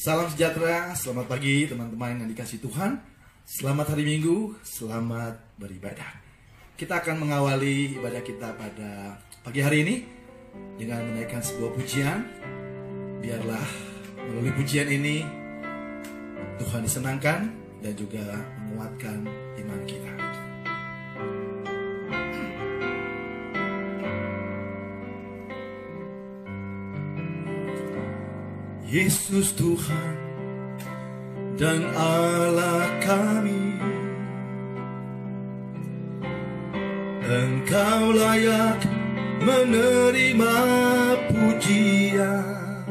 Salam sejahtera, selamat pagi teman-teman yang dikasihi Tuhan. Selamat hari Minggu, selamat beribadah. Kita akan mengawali ibadah kita pada pagi hari ini dengan menaikkan sebuah pujian. Biarlah melalui pujian ini Tuhan disenangkan dan juga menguatkan iman kita. Yesus Tuhan dan Allah kami, Engkau layak menerima pujian,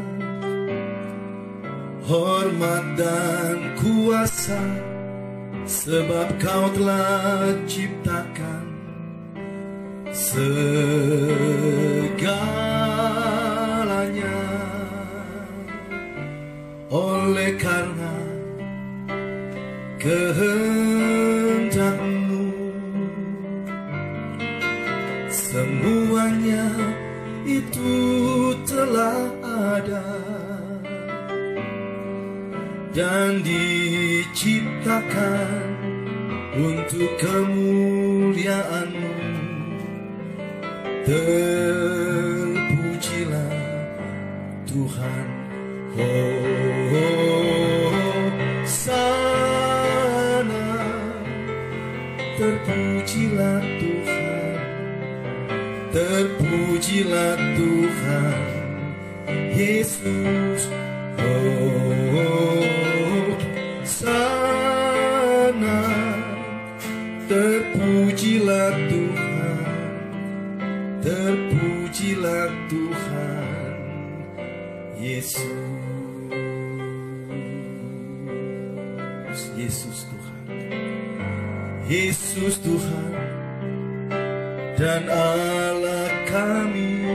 hormat dan kuasa, sebab Kau telah ciptakan segalanya. Oleh karena kehendak-Mu, semuanya itu telah ada dan diciptakan untuk kemuliaan-Mu. Terpujilah Tuhan. Sana terpujilah Tuhan, terpujilah Tuhan Yesus. Sana terpujilah Tuhan, terpujilah Tuhan Yesus. Yesus Tuhan, Yesus Tuhan dan Allah kami,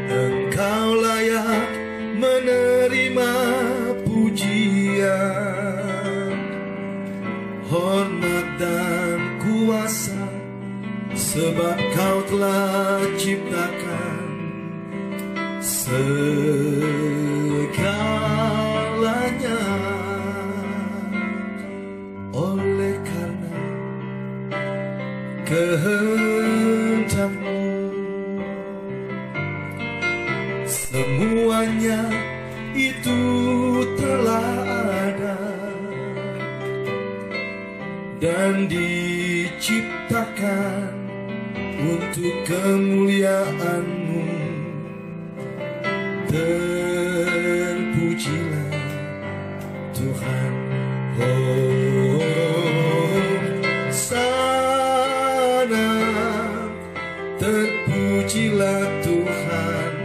Engkau layak menerima pujian, hormat dan kuasa, sebab Kau telah ciptakan segalanya. Oleh karena kehendak-Mu, semuanya itu telah ada dan diciptakan untuk kemuliaan-Mu. Terpujilah Tuhan. Sana terpujilah Tuhan,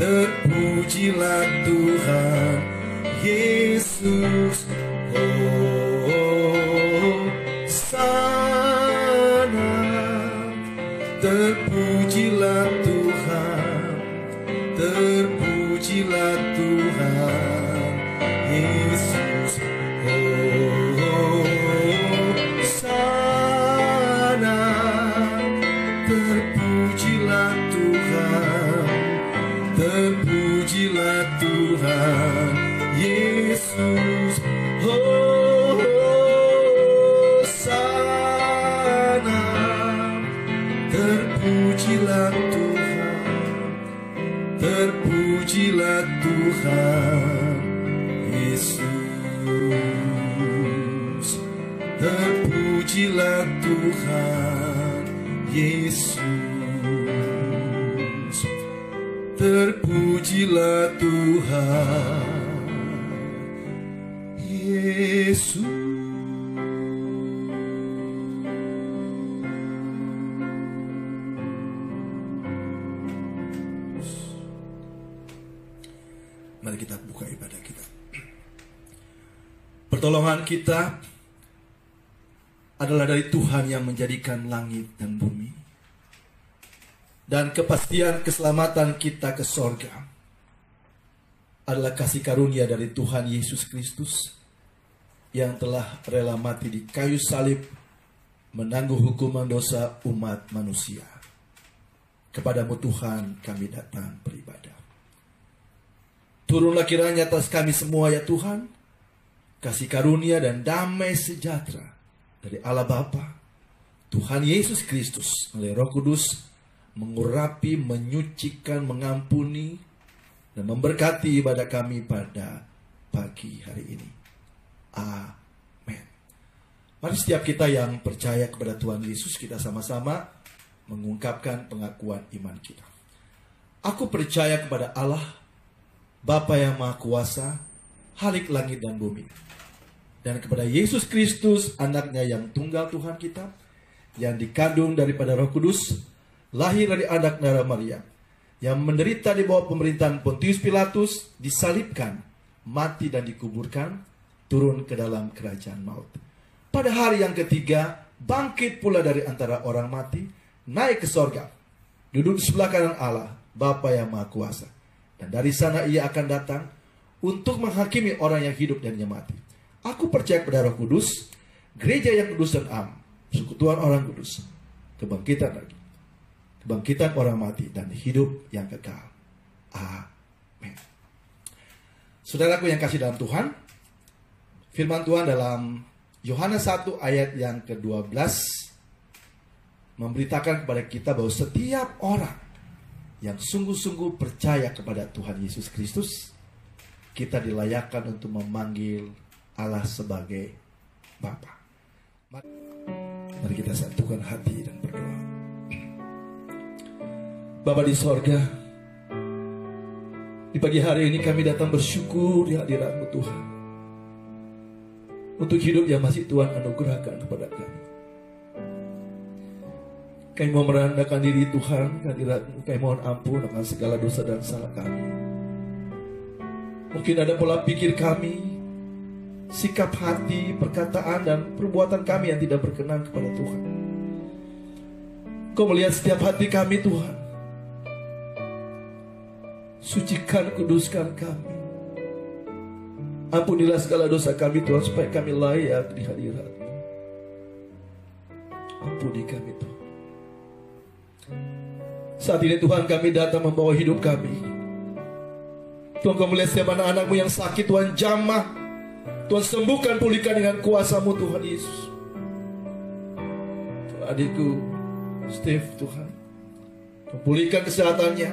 terpujilah Tuhan Yesus. Sana terpujilah Tuhan, terpujilah Tuhan Yesus. Sana terpujilah Tuhan, terpujilah Tuhan Yesus. Sana terpujilah Tuhan, terpujilah Tuhan Yesus. Terpujilah Tuhan Yesus. Terpujilah Tuhan Yesus. Mari kita buka ibadah kita. Pertolongan kita adalah dari Tuhan yang menjadikan langit dan bumi. Dan kepastian keselamatan kita ke sorga adalah kasih karunia dari Tuhan Yesus Kristus yang telah rela mati di kayu salib menanggung hukuman dosa umat manusia. Kepadamu Tuhan kami datang beribadah. Turunlah kiranya atas kami semua ya Tuhan, kasih karunia dan damai sejahtera dari Allah Bapa, Tuhan Yesus Kristus melalui Roh Kudus mengurapi, menyucikan, mengampuni, dan memberkati ibadah kami pada pagi hari ini. Amin. Mari setiap kita yang percaya kepada Tuhan Yesus, kita sama-sama mengungkapkan pengakuan iman kita. Aku percaya kepada Allah, Bapa yang Maha Kuasa, Khalik langit dan bumi, dan kepada Yesus Kristus, anaknya yang tunggal Tuhan kita, yang dikandung daripada Roh Kudus, lahir dari anak darah Maria, yang menderita di bawah pemerintahan Pontius Pilatus, disalibkan, mati dan dikuburkan, turun ke dalam kerajaan maut. Pada hari yang ketiga, bangkit pula dari antara orang mati, naik ke sorga, duduk di sebelah kanan Allah, Bapa yang Maha Kuasa. Dan dari sana ia akan datang untuk menghakimi orang yang hidup dan yang mati. Aku percaya kepada Roh Kudus, gereja yang kudus dan am, persekutuan orang kudus, kebangkitan orang mati, dan hidup yang kekal. Amin. Saudaraku yang kasih dalam Tuhan, firman Tuhan dalam Yohanes 1 ayat yang ke-12 memberitakan kepada kita bahwa setiap orang yang sungguh-sungguh percaya kepada Tuhan Yesus Kristus, kita dilayakkan untuk memanggil Allah sebagai Bapa. Mari kita satukan hati dan berdoa. Bapa di sorga, di pagi hari ini kami datang bersyukur di hadirat-Mu Tuhan, untuk hidup yang masih Tuhan anugerahkan kepada kami. Kami mau merendahkan diri Tuhan, hadirat-Mu. Kami mohon ampun akan segala dosa dan salah kami. Mungkin ada pola pikir kami, sikap hati, perkataan, dan perbuatan kami yang tidak berkenan kepada Tuhan. Kau melihat setiap hati kami Tuhan. Sucikan, kuduskan kami. Ampunilah segala dosa kami Tuhan, supaya kami layak di hadirat-Mu. Ampuni kami Tuhan. Saat ini Tuhan, kami datang membawa hidup kami. Tuhan, Kau melihat setiap anak-anak-Mu yang sakit, Tuhan jamah. Tuhan sembuhkan, pulihkan dengan kuasa-Mu Tuhan Yesus. Tuhan, adikku Steve Tuhan, pulihkan kesehatannya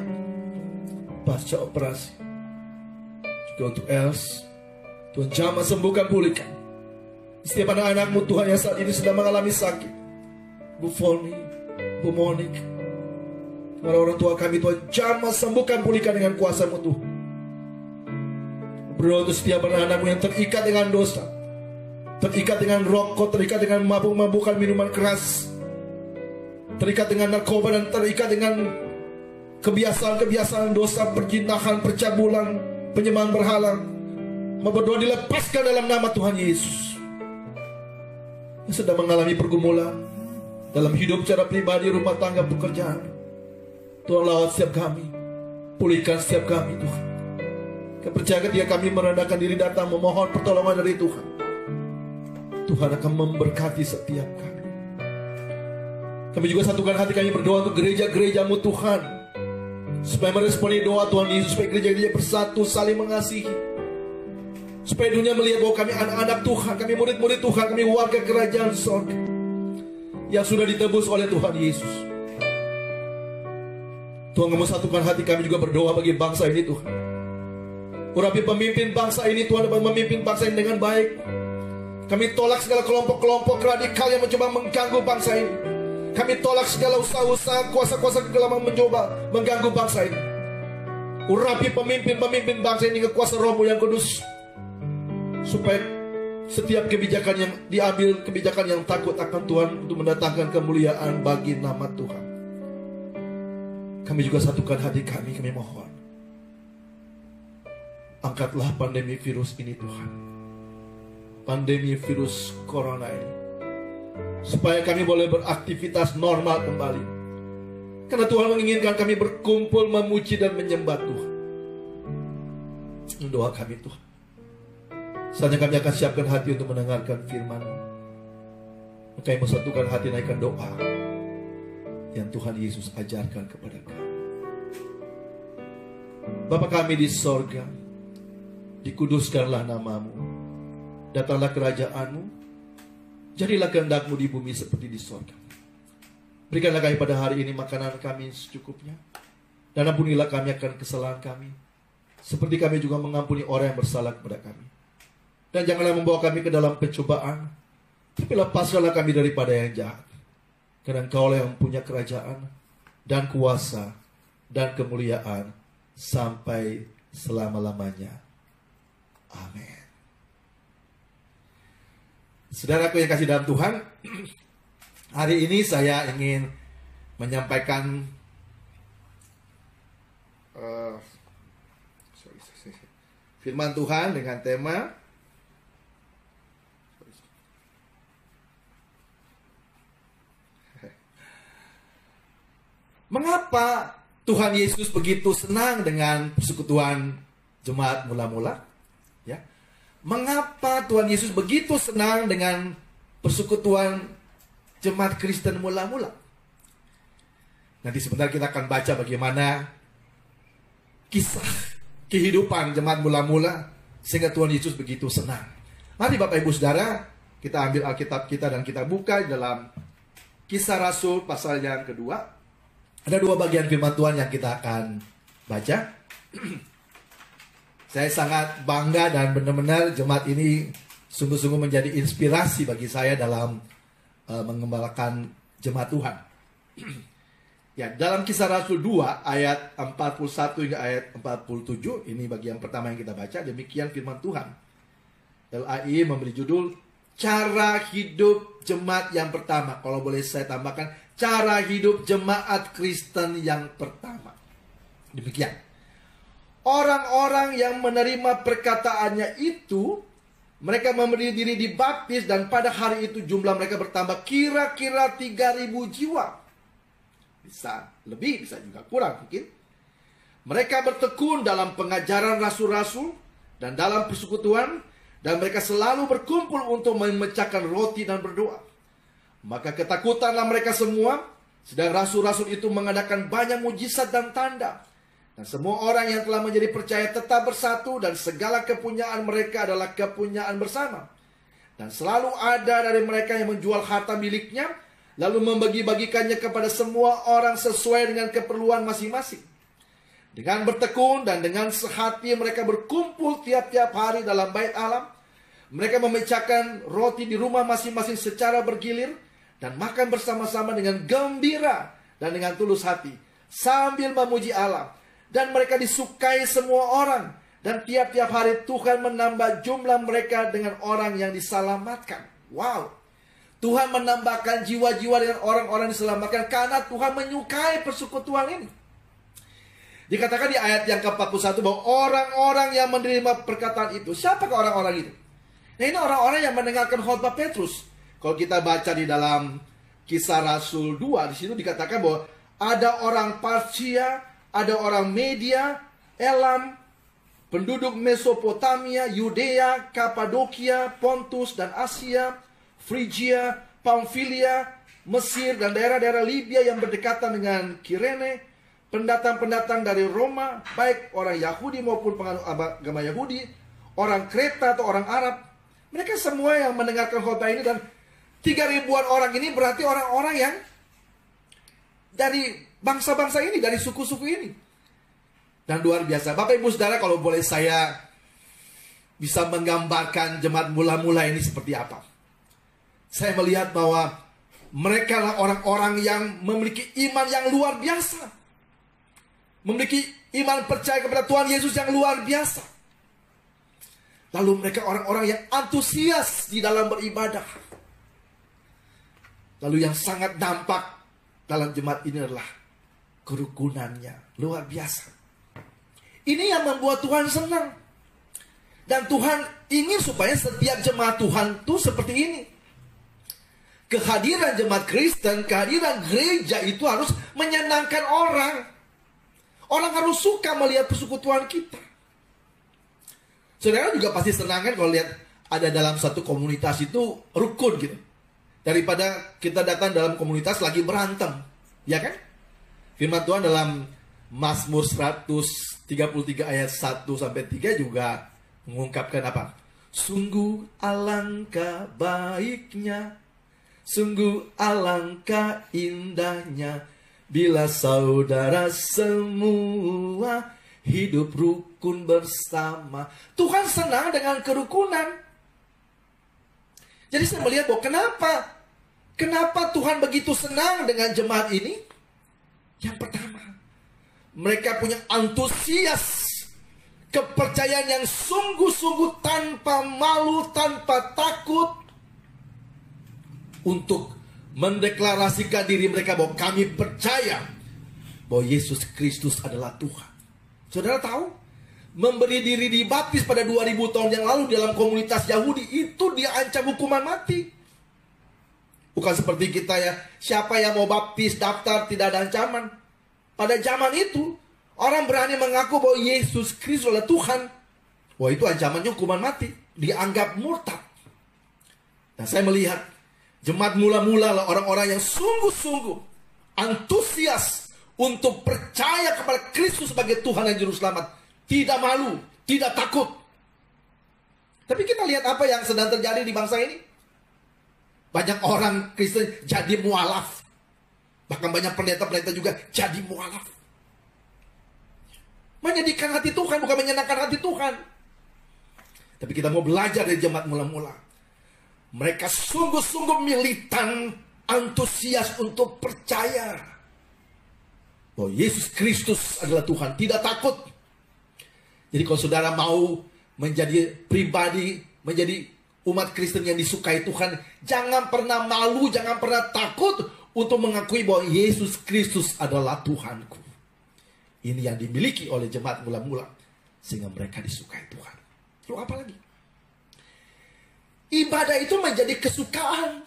pasca operasi. Juga untuk Els, Tuhan jamah, sembuhkan, pulihkan. Setiap anak-anak-Mu Tuhan yang saat ini sedang mengalami sakit, Bu Foni, Bu Monik, orang tua kami Tuhan jamah, sembuhkan, pulihkan dengan kuasa-Mu Tuhan. Berdoa untuk setiap anak-anak-Mu yang terikat dengan dosa, terikat dengan rokok, terikat dengan mabuk-mabukan minuman keras, terikat dengan narkoba, dan terikat dengan kebiasaan-kebiasaan dosa, perjinahan, percabulan, penyembahan berhala. Berdoa dilepaskan dalam nama Tuhan Yesus. Yang sedang mengalami pergumulan dalam hidup secara pribadi, rumah tangga, pekerjaan, Tuhan lawat setiap kami, pulihkan setiap kami Tuhan. Kepercayaan ketika kami merendahkan diri datang memohon pertolongan dari Tuhan, Tuhan akan memberkati setiap kami. Kami juga satukan hati kami berdoa untuk gereja-gereja-Mu Tuhan, supaya meresponi doa Tuhan Yesus, supaya gereja-gereja bersatu, saling mengasihi, supaya dunia melihat bahwa kami anak-anak Tuhan, kami murid-murid Tuhan, kami warga kerajaan sorga yang sudah ditebus oleh Tuhan Yesus. Tuhan, Kamu satukan hati kami juga berdoa bagi bangsa ini Tuhan. Urapi pemimpin bangsa ini Tuhan, dapat memimpin bangsa ini dengan baik. Kami tolak segala kelompok-kelompok radikal yang mencoba mengganggu bangsa ini. Kami tolak segala usaha-usaha, kuasa-kuasa kegelapan mencoba mengganggu bangsa ini. Urapi pemimpin-pemimpin bangsa ini ke kuasa Roh-Mu yang kudus, supaya setiap kebijakan yang diambil, kebijakan yang takut akan Tuhan, untuk mendatangkan kemuliaan bagi nama Tuhan. Kami juga satukan hati kami mohon, angkatlah pandemi virus ini Tuhan, pandemi virus corona ini, supaya kami boleh beraktivitas normal kembali. Karena Tuhan menginginkan kami berkumpul, memuji dan menyembah Tuhan. Doa kami Tuhan, saatnya kami akan siapkan hati untuk mendengarkan firman-Mu. Maka kami satukan hati, naikkan doa yang Tuhan Yesus ajarkan kepada kami. Bapa kami di sorga, dikuduskanlah namamu, datanglah kerajaanmu, jadilah kehendak-Mu di bumi seperti di sorga. Berikanlah kami pada hari ini makanan kami secukupnya, dan ampunilah kami akan kesalahan kami, seperti kami juga mengampuni orang yang bersalah kepada kami. Dan janganlah membawa kami ke dalam pencobaan, tapi lepaskanlah kami daripada yang jahat. Karena Engkaulah yang punya kerajaan, dan kuasa, dan kemuliaan, sampai selama-lamanya. Amin. Saudaraku yang kasih dalam Tuhan, hari ini saya ingin menyampaikan firman Tuhan dengan tema mengapa Tuhan Yesus begitu senang dengan persekutuan jemaat mula-mula? Ya. Mengapa Tuhan Yesus begitu senang dengan persekutuan jemaat Kristen mula-mula? Nanti sebentar kita akan baca bagaimana kisah kehidupan jemaat mula-mula sehingga Tuhan Yesus begitu senang. Mari Bapak Ibu Saudara, kita ambil Alkitab kita dan kita buka dalam Kisah Rasul pasal yang kedua. Ada dua bagian firman Tuhan yang kita akan baca. Saya sangat bangga dan benar-benar jemaat ini sungguh-sungguh menjadi inspirasi bagi saya dalam mengembangkan jemaat Tuhan. Ya, dalam Kisah Rasul 2 ayat 41 hingga ayat 47, ini bagian pertama yang kita baca. Demikian firman Tuhan. LAI memberi judul Cara Hidup Jemaat yang Pertama. Kalau boleh saya tambahkan, cara hidup jemaat Kristen yang pertama. Demikian. Orang-orang yang menerima perkataannya itu, mereka memberi diri dibaptis, dan pada hari itu jumlah mereka bertambah kira-kira 3.000 jiwa. Bisa lebih, bisa juga kurang mungkin. Mereka bertekun dalam pengajaran rasul-rasul dan dalam persekutuan, dan mereka selalu berkumpul untuk memecahkan roti dan berdoa. Maka ketakutanlah mereka semua, sedang rasul-rasul itu mengadakan banyak mujizat dan tanda. Dan semua orang yang telah menjadi percaya tetap bersatu, dan segala kepunyaan mereka adalah kepunyaan bersama. Dan selalu ada dari mereka yang menjual harta miliknya, lalu membagi-bagikannya kepada semua orang sesuai dengan keperluan masing-masing. Dengan bertekun dan dengan sehati mereka berkumpul tiap-tiap hari dalam bait Allah. Mereka memecahkan roti di rumah masing-masing secara bergilir, dan makan bersama-sama dengan gembira dan dengan tulus hati, sambil memuji Allah. Dan mereka disukai semua orang, dan tiap-tiap hari Tuhan menambah jumlah mereka dengan orang yang diselamatkan. Wow, Tuhan menambahkan jiwa-jiwa dengan orang-orang diselamatkan karena Tuhan menyukai persekutuan ini. Dikatakan di ayat yang ke-41 bahwa orang-orang yang menerima perkataan itu. Siapakah orang-orang itu? Nah, ini orang-orang yang mendengarkan khotbah Petrus. Kalau kita baca di dalam Kisah Rasul 2, di situ dikatakan bahwa ada orang Parsia, ada orang Media, Elam, penduduk Mesopotamia, Yudea, Kapadokia, Pontus dan Asia, Frigia, Pamfilia, Mesir dan daerah-daerah Libya yang berdekatan dengan Kirene, pendatang-pendatang dari Roma, baik orang Yahudi maupun penganut agama Yahudi, orang Kreta atau orang Arab. Mereka semua yang mendengarkan khotbah ini, dan 3.000-an orang ini berarti orang-orang yang dari bangsa-bangsa ini, dari suku-suku ini. Dan luar biasa. Bapak Ibu Saudara, kalau boleh saya bisa menggambarkan jemaat mula-mula ini seperti apa. Saya melihat bahwa mereka adalah orang-orang yang memiliki iman yang luar biasa. Memiliki iman percaya kepada Tuhan Yesus yang luar biasa. Lalu mereka orang-orang yang antusias di dalam beribadah. Lalu yang sangat nampak dalam jemaat ini adalah kerukunannya. Luar biasa. Ini yang membuat Tuhan senang. Dan Tuhan ingin supaya setiap jemaat Tuhan itu seperti ini. Kehadiran jemaat Kristen, kehadiran gereja itu harus menyenangkan orang. Orang harus suka melihat persekutuan kita. Saudara juga pasti senang kan kalau lihat ada dalam satu komunitas itu rukun gitu. Daripada kita datang dalam komunitas lagi berantem. Ya kan? Firman Tuhan dalam Mazmur 133 ayat 1-3 juga mengungkapkan apa? Sungguh alangkah baiknya, sungguh alangkah indahnya, bila saudara semua hidup rukun bersama. Tuhan senang dengan kerukunan. Jadi saya melihat bahwa kenapa Tuhan begitu senang dengan jemaat ini? Yang pertama, mereka punya antusias, kepercayaan yang sungguh-sungguh tanpa malu, tanpa takut, untuk mendeklarasikan diri mereka bahwa kami percaya bahwa Yesus Kristus adalah Tuhan. Saudara tahu, memberi diri dibaptis pada 2000 tahun yang lalu dalam komunitas Yahudi itu diancam hukuman mati. Bukan seperti kita ya, siapa yang mau baptis daftar, tidak ada ancaman. Pada zaman itu, orang berani mengaku bahwa Yesus Kristus adalah Tuhan, wah itu ancamannya hukuman mati, dianggap murtad. Nah, saya melihat jemaat mula-mula lah orang-orang yang sungguh-sungguh antusias untuk percaya kepada Kristus sebagai Tuhan dan Juru Selamat. Tidak malu, tidak takut. Tapi kita lihat apa yang sedang terjadi di bangsa ini. Banyak orang Kristen jadi mualaf. Bahkan banyak pendeta-pendeta juga jadi mualaf. Menyedihkan hati Tuhan, bukan menyenangkan hati Tuhan. Tapi kita mau belajar dari jemaat mula-mula. Mereka sungguh-sungguh militan, antusias untuk percaya bahwa Yesus Kristus adalah Tuhan. Tidak takut. Jadi kalau saudara mau menjadi pribadi, menjadi umat Kristen yang disukai Tuhan, jangan pernah malu, jangan pernah takut untuk mengakui bahwa Yesus Kristus adalah Tuhanku. Ini yang dimiliki oleh jemaat mula-mula, sehingga mereka disukai Tuhan. Lalu apa lagi? Ibadah itu menjadi kesukaan.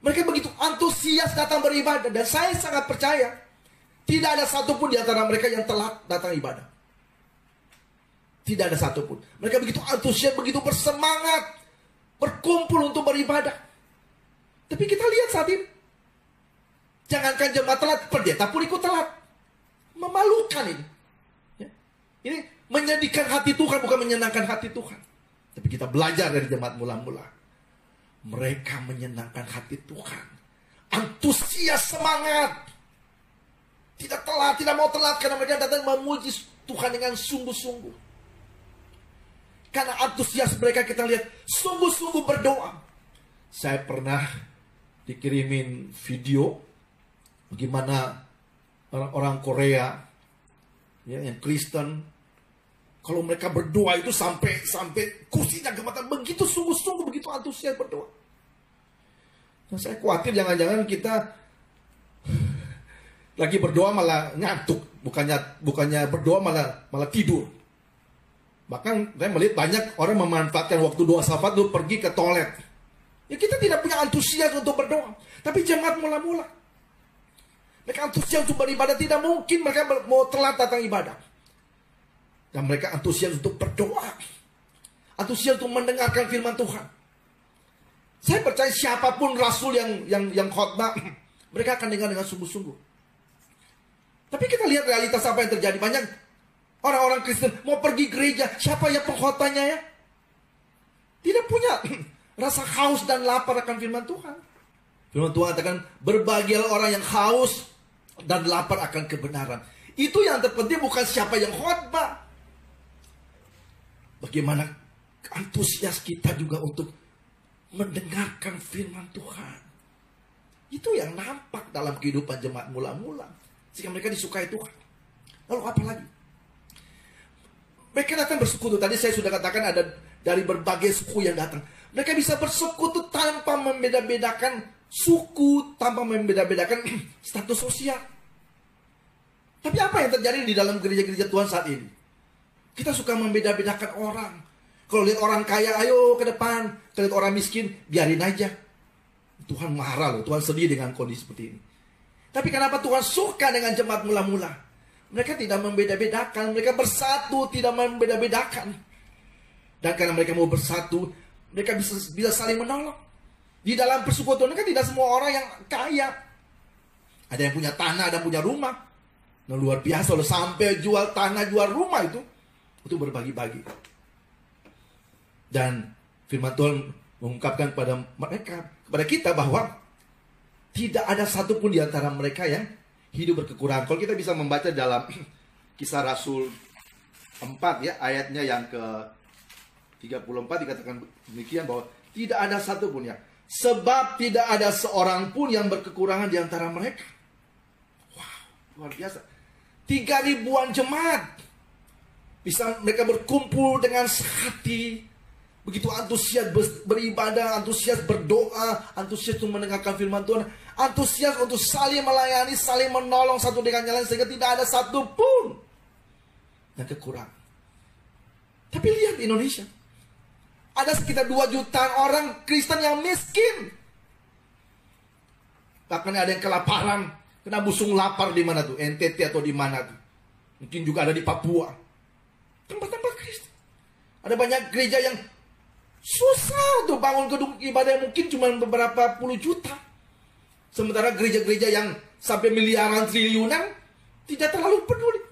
Mereka begitu antusias datang beribadah. Dan saya sangat percaya, tidak ada satupun di antara mereka yang telat datang ibadah. Tidak ada satupun. Mereka begitu antusias, begitu bersemangat, berkumpul untuk beribadah. Tapi kita lihat saat ini, jangankan jemaat telat, pendeta pun ikut telat. Memalukan ini. Ya. Ini menyedihkan hati Tuhan, bukan menyenangkan hati Tuhan. Tapi kita belajar dari jemaat mula-mula. Mereka menyenangkan hati Tuhan. Antusias, semangat. Tidak telat, tidak mau telat, karena mereka datang memuji Tuhan dengan sungguh-sungguh. Karena antusias mereka, kita lihat sungguh-sungguh berdoa. Saya pernah dikirimin video bagaimana orang-orang Korea ya, yang Kristen, kalau mereka berdoa itu sampai kursinya gemetar, begitu sungguh-sungguh, begitu antusias berdoa. Dan saya khawatir jangan-jangan kita lagi berdoa malah ngantuk, bukannya berdoa malah tidur. Bahkan saya melihat banyak orang memanfaatkan waktu doa syafaat itu pergi ke toilet. Ya, kita tidak punya antusias untuk berdoa. Tapi jemaat mula-mula, mereka antusias untuk beribadah. Tidak mungkin mereka mau telat datang ibadah. Dan mereka antusias untuk berdoa, antusias untuk mendengarkan firman Tuhan. Saya percaya siapapun rasul yang khotbah, mereka akan dengar dengan sungguh-sungguh. Tapi kita lihat realitas apa yang terjadi. Banyak orang-orang Kristen mau pergi gereja, siapa ya pengkhotbahnya ya? Tidak punya rasa haus dan lapar akan firman Tuhan. Firman Tuhan katakan, berbahagialah orang yang haus dan lapar akan kebenaran. Itu yang terpenting, bukan siapa yang khotbah. Bagaimana antusias kita juga untuk mendengarkan firman Tuhan. Itu yang nampak dalam kehidupan jemaat mula-mula, sehingga mereka disukai Tuhan. Lalu apa lagi? Mereka datang bersekutu. Tadi saya sudah katakan ada dari berbagai suku yang datang. Mereka bisa bersekutu tanpa membeda-bedakan suku, tanpa membeda-bedakan status sosial. Tapi apa yang terjadi di dalam gereja-gereja Tuhan saat ini? Kita suka membeda-bedakan orang. Kalau lihat orang kaya, ayo ke depan. Kalau lihat orang miskin, biarin aja. Tuhan marah loh, Tuhan sedih dengan kondisi seperti ini. Tapi kenapa Tuhan suka dengan jemaat mula-mula? Mereka tidak membeda-bedakan, mereka bersatu, tidak membeda-bedakan. Dan karena mereka mau bersatu, mereka bisa saling menolong. Di dalam persekutuan mereka tidak semua orang yang kaya. Ada yang punya tanah, ada yang punya rumah. Nah, luar biasa loh, sampai jual tanah, jual rumah itu berbagi-bagi. Dan firman Tuhan mengungkapkan kepada mereka, kepada kita bahwa tidak ada satupun di antara mereka yang hidup berkekurangan. Kalau kita bisa membaca dalam Kisah Rasul 4 ya, ayatnya yang ke 34 dikatakan demikian bahwa tidak ada satupun ya. Sebab tidak ada seorang pun yang berkekurangan di antara mereka. Wow, luar biasa. 3.000-an jemaat. Bisa mereka berkumpul dengan sehati. Begitu antusias beribadah, antusias berdoa, antusias untuk mendengarkan firman Tuhan, antusias untuk saling melayani, saling menolong satu dengan yang lain, sehingga tidak ada satu pun yang kekurangan. Tapi lihat di Indonesia, ada sekitar 2 jutaan orang Kristen yang miskin. Bahkan ada yang kelaparan, kena busung lapar di mana tuh, NTT atau di mana tuh. Mungkin juga ada di Papua. Tempat-tempat Kristen. Ada banyak gereja yang susah untuk bangun gedung ibadah yang mungkin cuma beberapa puluh juta. Sementara gereja-gereja yang sampai miliaran triliunan tidak terlalu peduli.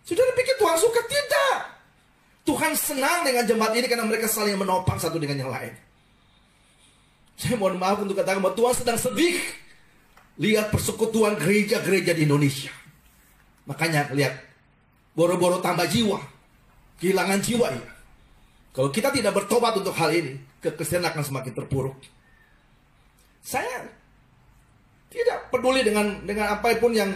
Saudara pikir Tuhan suka? Tidak. Tuhan senang dengan jemaat ini karena mereka saling menopang satu dengan yang lain. Saya mohon maaf untuk katakan bahwa Tuhan sedang sedih lihat persekutuan gereja-gereja di Indonesia. Makanya lihat, boro-boro tambah jiwa, kehilangan jiwa ya. Kalau kita tidak bertobat untuk hal ini, kekristenan akan semakin terpuruk. Saya tidak peduli dengan apapun yang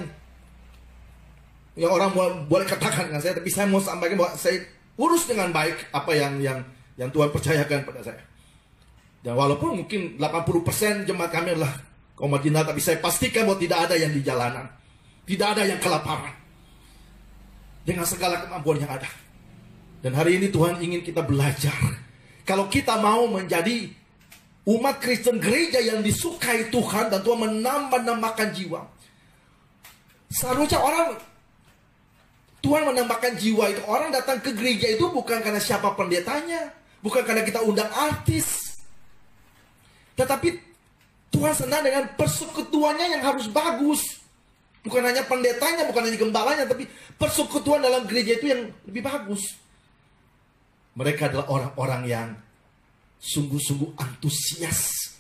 orang boleh katakan dengan saya, tapi saya mau sampaikan bahwa saya urus dengan baik apa yang Tuhan percayakan pada saya. Dan walaupun mungkin 80% jemaat kami adalah kaum marginal, tapi saya pastikan bahwa tidak ada yang di jalanan, tidak ada yang kelaparan, dengan segala kemampuan yang ada. Dan hari ini Tuhan ingin kita belajar. Kalau kita mau menjadi umat Kristen gereja yang disukai Tuhan dan Tuhan menambahkan jiwa. Seharusnya Tuhan menambahkan jiwa itu. Orang datang ke gereja itu bukan karena siapa pendetanya, bukan karena kita undang artis. Tetapi Tuhan senang dengan persekutuannya yang harus bagus. Bukan hanya pendetanya, bukan hanya gembalanya, tapi persekutuan dalam gereja itu yang lebih bagus. Mereka adalah orang-orang yang sungguh-sungguh antusias,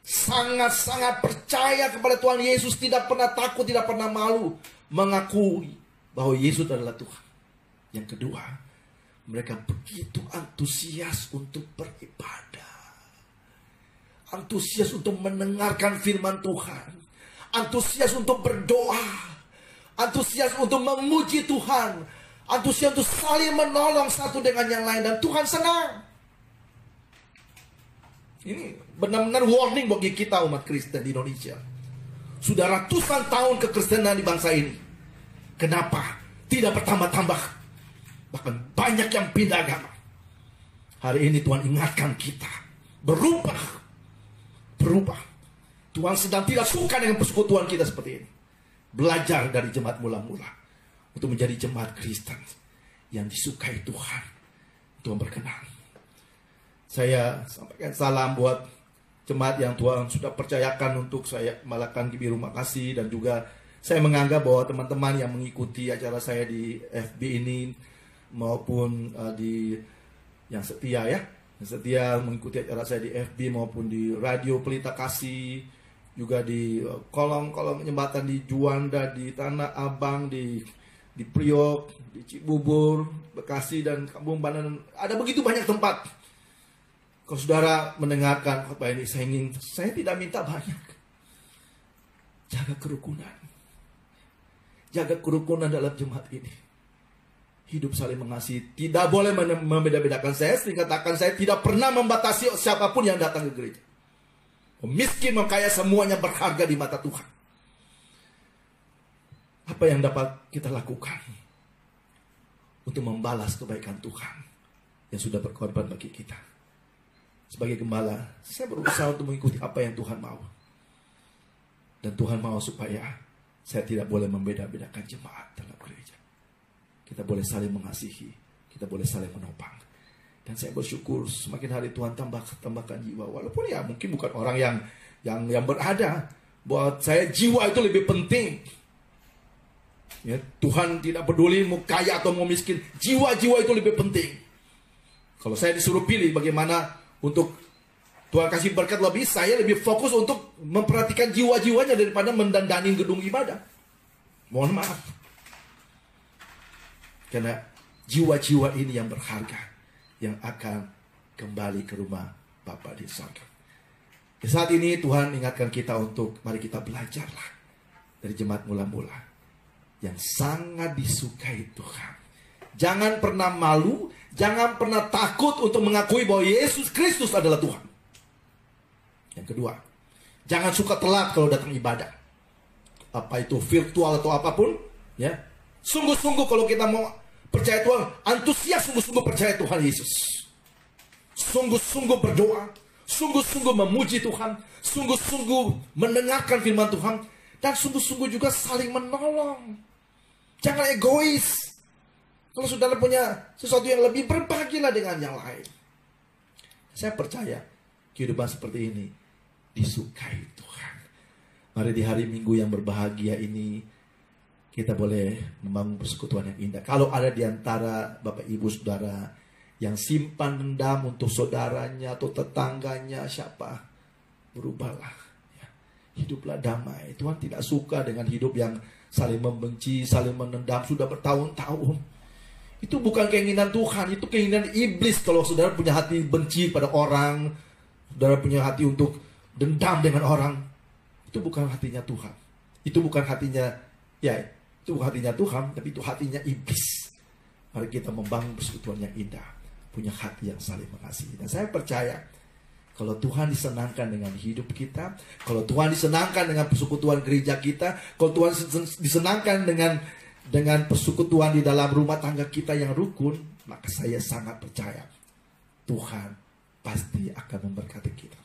sangat-sangat percaya kepada Tuhan Yesus, tidak pernah takut, tidak pernah malu, mengakui bahwa Yesus adalah Tuhan. Yang kedua, mereka begitu antusias untuk beribadah, antusias untuk mendengarkan firman Tuhan, antusias untuk berdoa, antusias untuk memuji Tuhan, antusias untuk saling menolong satu dengan yang lain. Dan Tuhan senang. Ini benar-benar warning bagi kita umat Kristen di Indonesia. Sudah ratusan tahun kekristenan di bangsa ini. Kenapa tidak bertambah-tambah? Bahkan banyak yang pindah agama. Hari ini Tuhan ingatkan kita. Berubah. Tuhan sedang tidak suka dengan persekutuan kita seperti ini. Belajar dari jemaat mula-mula untuk menjadi jemaat Kristen yang disukai Tuhan, Tuhan berkenan. Saya sampaikan salam buat jemaat yang Tuhan sudah percayakan untuk saya malakan di Biru Makasih. Dan juga saya menganggap bahwa teman-teman yang mengikuti acara saya di FB ini maupun yang setia mengikuti acara saya di FB maupun di Radio Pelita Kasih, juga di kolong-kolong jembatan di Juanda, di Tanah Abang, di Priok, di Cibubur, Bekasi, dan Kampung Bandan. Ada begitu banyak tempat. Kalau saudara mendengarkan khotbah ini, saya tidak minta banyak. Jaga kerukunan. Jaga kerukunan dalam jemaat ini. Hidup saling mengasihi. Tidak boleh membeda-bedakan. Saya sering katakan, saya tidak pernah membatasi siapapun yang datang ke gereja. Miskin, kaya, semuanya berharga di mata Tuhan. Apa yang dapat kita lakukan untuk membalas kebaikan Tuhan yang sudah berkorban bagi kita? Sebagai gembala, saya berusaha untuk mengikuti apa yang Tuhan mau. Dan Tuhan mau supaya saya tidak boleh membeda-bedakan jemaat dalam gereja. Kita boleh saling mengasihi, kita boleh saling menopang. Dan saya bersyukur semakin hari Tuhan tambahkan jiwa. Walaupun ya mungkin bukan orang yang berada, buat saya jiwa itu lebih penting. Ya, Tuhan tidak peduli mau kaya atau mau miskin, jiwa-jiwa itu lebih penting. Kalau saya disuruh pilih bagaimana untuk Tuhan kasih berkat lebih, saya lebih fokus untuk memperhatikan jiwa-jiwanya daripada mendandani gedung ibadah. Mohon maaf. Karena jiwa-jiwa ini yang berharga, yang akan kembali ke rumah Bapa di surga. Di saat ini Tuhan ingatkan kita untuk mari kita belajarlah dari jemaat mula-mula yang sangat disukai Tuhan. Jangan pernah malu, jangan pernah takut untuk mengakui bahwa Yesus Kristus adalah Tuhan. Yang kedua, jangan suka telat kalau datang ibadah. Apa itu virtual atau apapun, ya. Sungguh-sungguh kalau kita mau percaya Tuhan, antusias sungguh-sungguh percaya Tuhan Yesus. Sungguh-sungguh berdoa, sungguh-sungguh memuji Tuhan, sungguh-sungguh mendengarkan firman Tuhan, dan sungguh-sungguh juga saling menolong. Jangan egois. Kalau saudara punya sesuatu yang lebih, berbagilah dengan yang lain. Saya percaya kehidupan seperti ini disukai Tuhan. Mari di hari Minggu yang berbahagia ini kita boleh membangun persekutuan yang indah. Kalau ada di antara Bapak Ibu Saudara yang simpan dendam untuk saudaranya atau tetangganya, siapa? Berubahlah. Ya. Hiduplah damai. Tuhan tidak suka dengan hidup yang saling membenci, saling menendam sudah bertahun-tahun. Itu bukan keinginan Tuhan, itu keinginan iblis. Kalau saudara punya hati benci pada orang, saudara punya hati untuk dendam dengan orang, itu bukan hatinya Tuhan. Itu bukan hatinya, ya, itu bukan hatinya Tuhan, tapi itu hatinya iblis. Mari kita membangun persekutuan yang indah, punya hati yang saling mengasihi. Dan saya percaya, kalau Tuhan disenangkan dengan hidup kita, kalau Tuhan disenangkan dengan persekutuan gereja kita, kalau Tuhan disenangkan dengan persekutuan di dalam rumah tangga kita yang rukun, maka saya sangat percaya Tuhan pasti akan memberkati kita.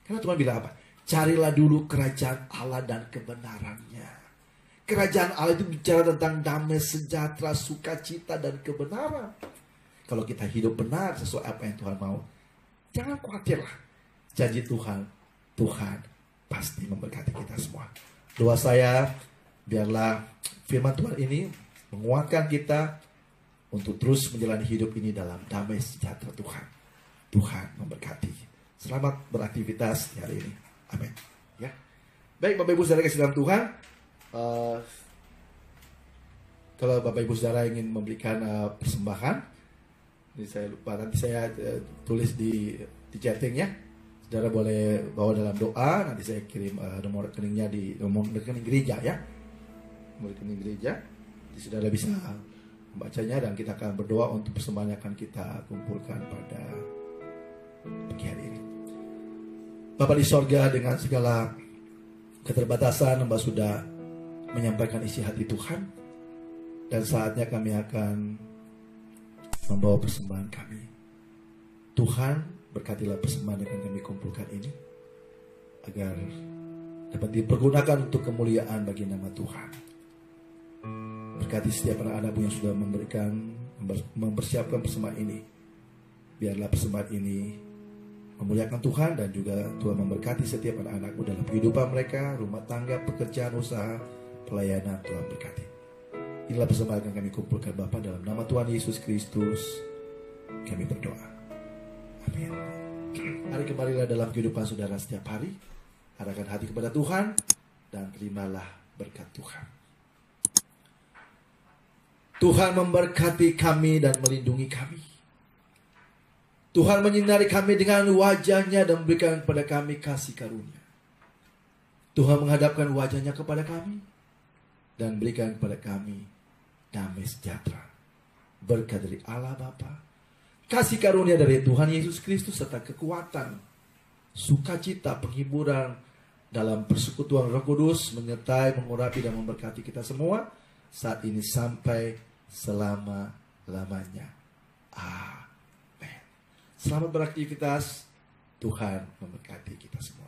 Karena Tuhan bilang apa? Carilah dulu kerajaan Allah dan kebenarannya. Kerajaan Allah itu bicara tentang damai sejahtera, sukacita dan kebenaran. Kalau kita hidup benar sesuai apa yang Tuhan mau, jangan khawatirlah. Janji Tuhan, Tuhan pasti memberkati kita semua. Doa saya, biarlah firman Tuhan ini menguatkan kita untuk terus menjalani hidup ini dalam damai sejahtera Tuhan. Tuhan memberkati. Selamat beraktivitas di hari ini. Amin. Ya. Baik Bapak Ibu Saudara kasih dalam Tuhan. Kalau Bapak Ibu Saudara ingin memberikan persembahan, ini saya lupa, nanti saya tulis di chatting ya. Saudara boleh bawa dalam doa, nanti saya kirim nomor rekeningnya di nomor rekening gereja ya. Nomor rekening gereja. Jadi saudara bisa membacanya dan kita akan berdoa untuk persembahan yang akan kita kumpulkan pada pagi hari ini. Bapa di sorga, dengan segala keterbatasan hamba sudah menyampaikan isi hati Tuhan, dan saatnya kami akan membawa persembahan kami. Tuhan, berkatilah persembahan yang akan kami kumpulkan ini, agar dapat dipergunakan untuk kemuliaan bagi nama Tuhan. Berkati setiap anak-anakmu yang sudah mempersiapkan persembahan ini. Biarlah persembahan ini memuliakan Tuhan, dan juga Tuhan memberkati setiap anak-anakmu dalam kehidupan mereka, rumah tangga, pekerjaan, usaha, pelayanan. Tuhan berkati. Inilah persembahan yang kami kumpulkan Bapa, dalam nama Tuhan Yesus Kristus kami berdoa. Amin. Mari kembalilah dalam kehidupan saudara setiap hari. Arahkan hati kepada Tuhan dan terimalah berkat Tuhan. Tuhan memberkati kami dan melindungi kami. Tuhan menyinari kami dengan wajah-Nya dan memberikan kepada kami kasih karunia. Tuhan menghadapkan wajah-Nya kepada kami dan berikan kepada kami damai sejahtera. Berkat dari Allah Bapa, kasih karunia dari Tuhan Yesus Kristus, serta kekuatan, sukacita, penghiburan dalam persekutuan Roh Kudus menyertai, mengurapi dan memberkati kita semua saat ini sampai selama-lamanya. Amin. Selamat beraktivitas. Tuhan memberkati kita semua.